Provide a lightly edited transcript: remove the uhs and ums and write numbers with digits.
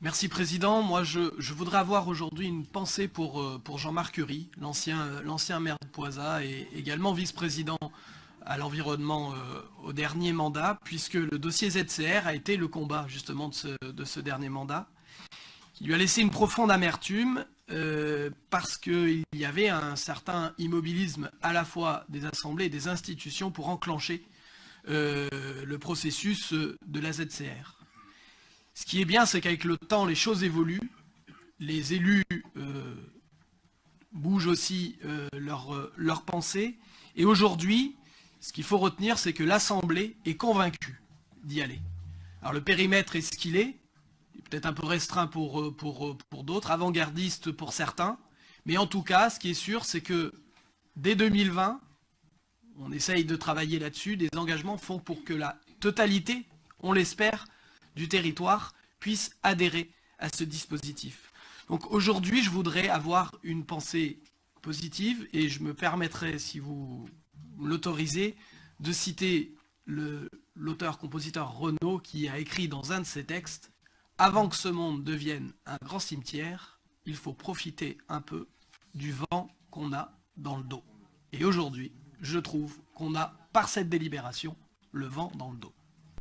Merci Président. Moi, je voudrais avoir aujourd'hui une pensée pour Jean-Marc Curie, l'ancien maire de Poisat et également vice-président à l'environnement au dernier mandat, puisque le dossier ZCR a été le combat justement de ce dernier mandat, qui lui a laissé une profonde amertume parce qu'il y avait un certain immobilisme à la fois des assemblées et des institutions pour enclencher le processus de la ZCR. Ce qui est bien, c'est qu'avec le temps, les choses évoluent. Les élus bougent aussi leurs pensées. Et aujourd'hui, ce qu'il faut retenir, c'est que l'Assemblée est convaincue d'y aller. Alors le périmètre est ce qu'il est, peut-être un peu restreint pour d'autres, avant-gardiste pour certains. Mais en tout cas, ce qui est sûr, c'est que dès 2020, on essaye de travailler là-dessus, des engagements font pour que la totalité, on l'espère, du territoire puisse adhérer à ce dispositif. Donc aujourd'hui, je voudrais avoir une pensée positive et je me permettrai, si vous l'autorisez, de citer l'auteur-compositeur Renaud qui a écrit dans un de ses textes « Avant que ce monde devienne un grand cimetière, il faut profiter un peu du vent qu'on a dans le dos. » Et aujourd'hui, je trouve qu'on a, par cette délibération, le vent dans le dos.